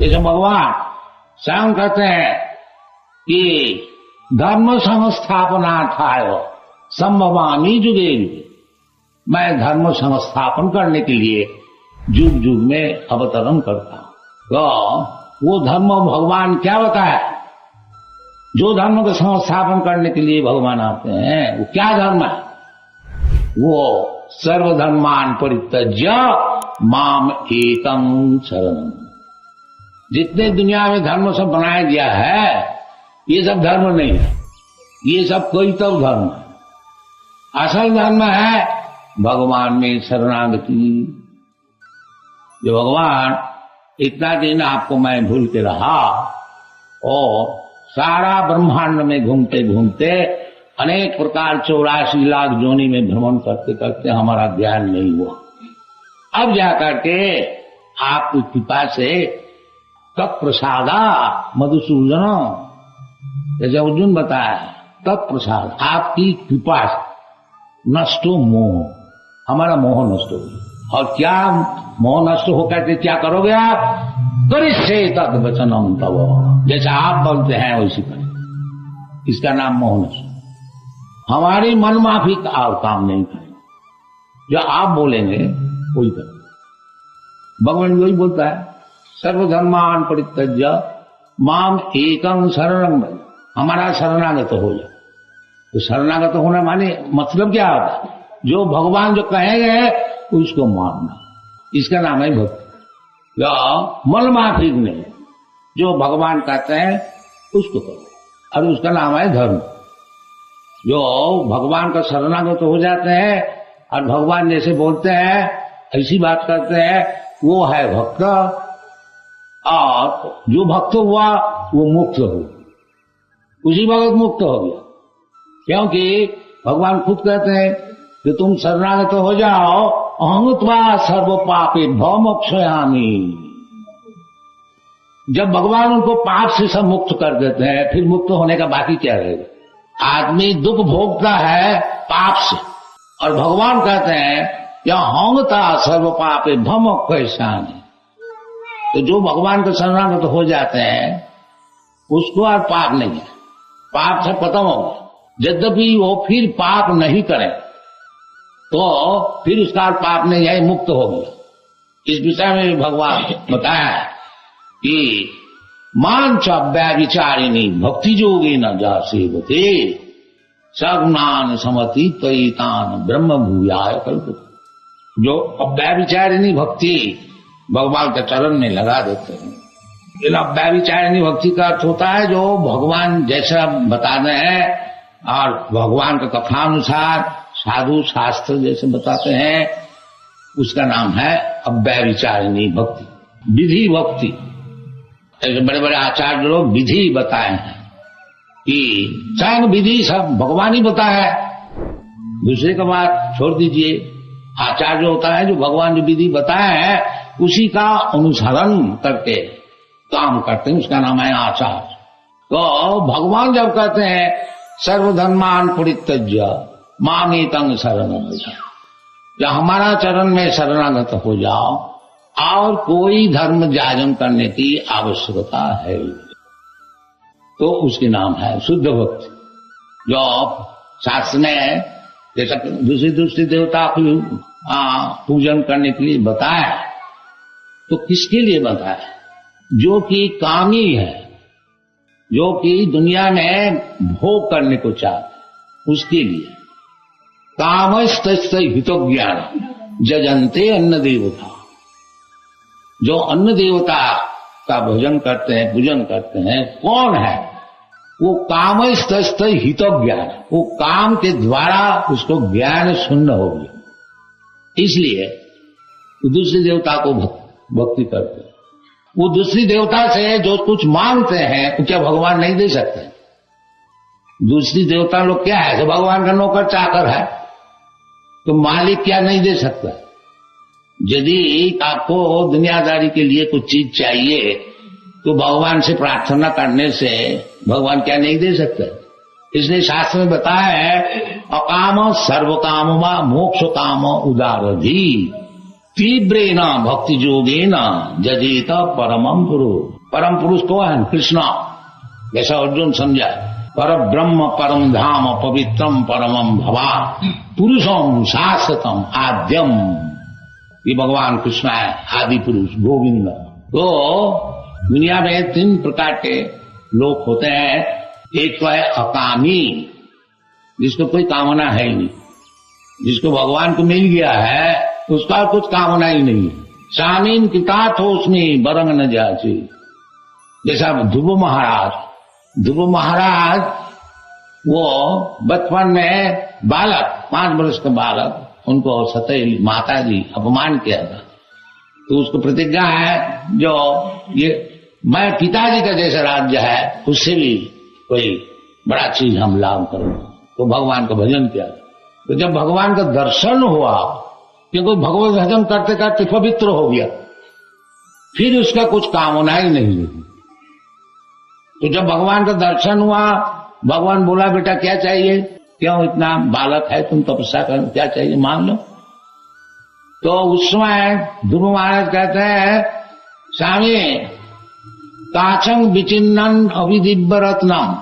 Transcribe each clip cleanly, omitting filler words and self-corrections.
जैसे भगवान स्वयं कहते हैं कि धर्म संस्थापनार्थाय संभवामि युगे युगे, मैं धर्म संस्थापन करने के लिए युग युग में अवतरण करता हूं। तो वो धर्म भगवान क्या बताया? जो धर्म का संस्थापन करने के लिए भगवान आते हैं वो क्या धर्म है? वो सर्वधर्मान परित्यज्य माम एकं शरणं। जितने दुनिया में धर्म सब बनाया गया है ये सब धर्म नहीं है, ये सब कोई तो धर्म है। असल धर्म है भगवान में शरणागति। जो भगवान इतना दिन आपको मैं भूल के रहा और सारा ब्रह्मांड में घूमते घूमते अनेक प्रकार 84 लाख जोनी में भ्रमण करते करते हमारा ज्ञान नहीं हुआ। अब जाकर के आपकी कृपा से तत्प्रसादा मधुसूदन, जैसे अर्जुन बताया तत्प्रसाद, आपकी कृपा से नष्टो मोह, हमारा मोह नष्ट हो गया। और क्या मोह नष्ट होकर के क्या करोगे आप? करिष्ये तद वचनम तव, जैसे आप बोलते हैं वैसी करें। इसका नाम मोह नष्ट। हमारी मन माफी का और काम नहीं करें, जो आप बोलेंगे वही करें। भगवान वही बोलता है सर्वधर्मान परित्यज्य माम एकं शरणं भज, हमारा शरणागत हो जाए। तो शरणागत होना माने मतलब क्या होता है? जो भगवान जो कहेंगे उसको मानना, इसका नाम है भक्ति। या मन माफी नहीं, जो भगवान कहते हैं उसको करो, और उसका नाम है धर्म। जो भगवान का शरणागत हो जाते हैं और भगवान जैसे बोलते हैं ऐसी बात करते हैं, वो है भक्त। और जो भक्त हुआ वो मुक्त हो, उसी वक्त मुक्त हो गया। क्योंकि भगवान खुद कहते हैं कि तुम शरणागत हो जाओ, अहंत्वा सर्व पापे भव मोक्षयामि। जब भगवान उनको पाप से सब मुक्त कर देते हैं, फिर मुक्त होने का बाकी क्या रहेगा? आदमी दुख भोगता है पाप से, और भगवान कहते हैं या होंगता सर्व पापे भव मोक्षयामि। तो जो भगवान के शरणागत हो जाते हैं उसको और पाप नहीं है, पाप सब खत्म हो गया। यद्यपि वो फिर पाप नहीं करे तो फिर उसका पाप नहीं है, मुक्त हो गया। इस विषय में भगवान बताया कि मान च व्यभिचारिणी भक्ति जोगी न जा सेवते सगुणान समति तयितान ब्रह्म भूयाय कल्पते। जो व्यभिचारिणी भक्ति भगवान के चरण में लगा देते हैं। व्यभिचारिणी भक्ति का अर्थ होता है जो भगवान जैसा बताते हैं और भगवान के कथानुसार साधु शास्त्र जैसे बताते हैं, उसका नाम है अव्यभिचारिणी भक्ति, विधि भक्ति। ऐसे बड़े बड़े आचार्य लोग विधि बताए हैं कि स्वयं विधि सब भगवान ही बताया है, दूसरे का बात छोड़ दीजिए। आचार्य होता है जो भगवान जो विधि बताया है उसी का अनुसरण करके काम करते हैं, उसका नाम है आचार्य। तो भगवान जब कहते हैं सर्वधर्मान परित्यज्य मामेतं शरणं भज, या हमारा चरण में शरणागत हो जाओ और कोई धर्म जाजन करने की आवश्यकता है, तो उसके नाम है शुद्ध भक्ति। जो शास्त्र में जैसा दूसरी देवता को पूजन करने के लिए बताया, तो किसके लिए बताया? जो कि कामी है, जो कि दुनिया में भोग करने को चाहते, उसके लिए। कामस्तस्य हितज्ञान जजन्ते अन्न देवता, जो अन्न देवता का भजन करते हैं, पूजन करते हैं, कौन है? वो कामस्तस्य हितज्ञान, वो काम के द्वारा उसको ज्ञान शून्य हो गया, इसलिए दूसरे देवता को भक्ति करते हैं। वो दूसरी देवता से जो कुछ मांगते हैं वो क्या भगवान नहीं दे सकते? दूसरी देवता लोग क्या है? तो भगवान का नौकर चाकर है, तो मालिक क्या नहीं दे सकता? यदि आपको दुनियादारी के लिए कुछ चीज चाहिए तो भगवान से प्रार्थना करने से भगवान क्या नहीं दे सकते? इसलिए शास्त्र में बताया है अकाम सर्व काम मोक्ष काम उदारधी, तीव्रेण भक्ति योगेन जजेत परमम पुरुष। परम पुरुष कौन है? कृष्ण। जैसा अर्जुन समझा, पर ब्रह्म परम धाम पवित्रम परमम भवा पुरुषम शाश्वतम आद्यम। ये भगवान कृष्ण है, आदि पुरुष गोविंद। तो दुनिया में 3 प्रकार के लोग होते हैं। एक तो है अकामी, जिसको कोई कामना है ही नहीं, जिसको भगवान को मिल गया है उसका कुछ कामना ही नहीं। शामीन किताब हो उसमें बरंग न जाचे। जैसा ध्रुव महाराज वो बचपन में बालक, 5 वर्ष का बालक, उनको सतैली माता जी अपमान किया था, तो उसको प्रतिज्ञा है जो ये मैं पिताजी का जैसा राज्य है उससे भी कोई बड़ा चीज हम लाभ करेंगे। तो भगवान का भजन किया। तो जब भगवान का दर्शन हुआ, क्योंकि भगवत भजन करते करते पवित्र हो गया, फिर उसका कुछ कामना ही नहीं लगी। तो जब भगवान का दर्शन हुआ, भगवान बोला बेटा क्या चाहिए, क्यों इतना बालक है तुम तपस्या करो, क्या चाहिए मांग लो। तो उस समय ध्रुव महाराज कहते हैं स्वामी काचंग विचिन्नन अविदिव्य रत्नम,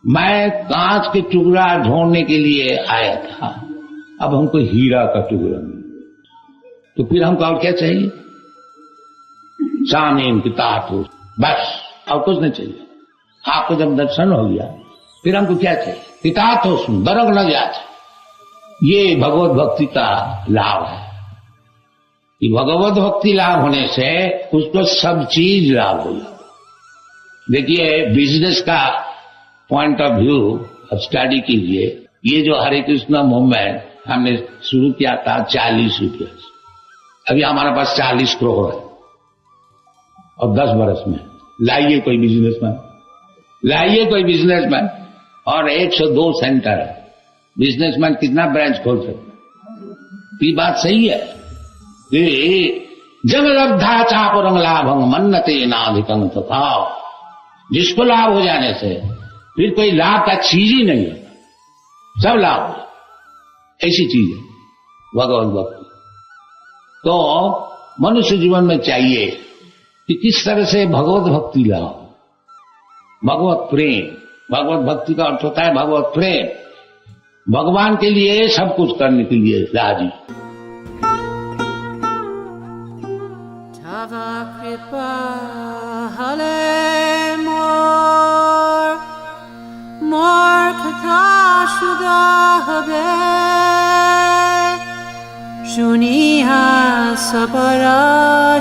मैं कांच के टुकड़ा ढूंढने के लिए आया था, अब हमको हीरा का टुकड़ा मिला। तो फिर हमको और क्या चाहिए? स्वामी की तात हो, बस और कुछ नहीं चाहिए। आपको जब दर्शन हो गया फिर हमको क्या चाहिए? किताब हो बरग न जाए। ये भगवत भक्ति का लाभ है कि भगवत भक्ति लाभ होने से उसको सब चीज लाभ हो जाता। देखिए बिजनेस का पॉइंट ऑफ व्यू अब स्टडी कीजिए। ये जो हरे कृष्ण मूवमेंट हमने शुरू किया था 40 रुपये, अभी हमारे पास 40 करोड़ है, और 10 वर्ष में लाइए कोई बिजनेसमैन, और 102 सेंटर है। बिजनेसमैन कितना ब्रांच खोल सकते? ये बात सही है कि जब लब्धा चापरंग लाभं मन्नते नाधिकं तथा, जिसको लाभ हो जाने से फिर कोई लाभ का चीज ही नहीं है, सब लाभ है, ऐसी चीज है भगवत भक्ति। तो मनुष्य जीवन में चाहिए कि किस तरह से भगवत भक्ति लाओ। भगवत प्रेम, भगवत भक्ति का अर्थ होता है भगवत प्रेम, भगवान के लिए सब कुछ करने के लिए राजी। कृपा हले मोर कथा शुदा हबे, शुनिहा सबरा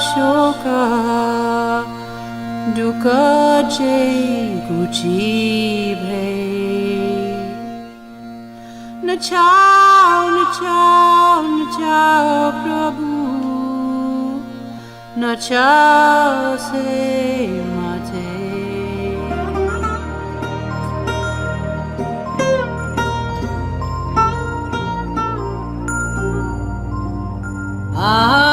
शोका दुख जे गुची भे। नचाओ नचाओ नचाओ प्रभु, नचाओ से माथे। आ